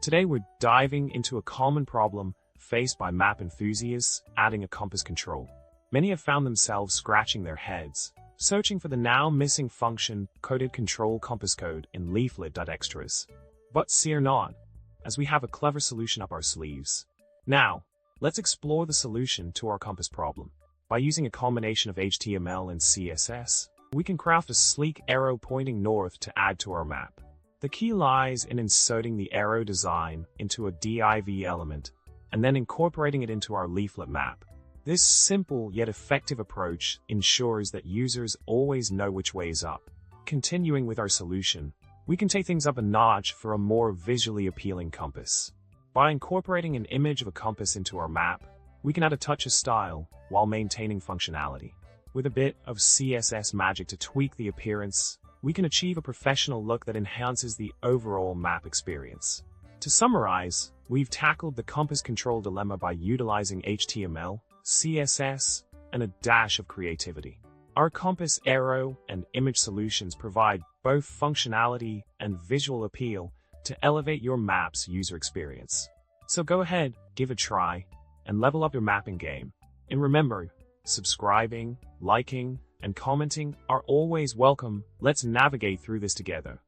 Today we're diving into a common problem faced by map enthusiasts: adding a compass control. Many have found themselves scratching their heads, searching for the now missing function coded control compass code in leaflet.extras. But fear not, as we have a clever solution up our sleeves. Now, let's explore the solution to our compass problem. By using a combination of HTML and CSS, we can craft a sleek arrow pointing north to add to our map. The key lies in inserting the arrow design into a div element and then incorporating it into our leaflet map. This simple yet effective approach ensures that users always know which way is up. Continuing with our solution, we can take things up a notch for a more visually appealing compass. By incorporating an image of a compass into our map, we can add a touch of style while maintaining functionality. With a bit of CSS magic to tweak the appearance, we can achieve a professional look that enhances the overall map experience. To summarize, we've tackled the compass control dilemma by utilizing HTML, CSS, and a dash of creativity. Our compass, arrow, and image solutions provide both functionality and visual appeal to elevate your map's user experience. So go ahead, give it a try, and level up your mapping game. And remember, subscribing, liking, and commenting are always welcome. Let's navigate through this together.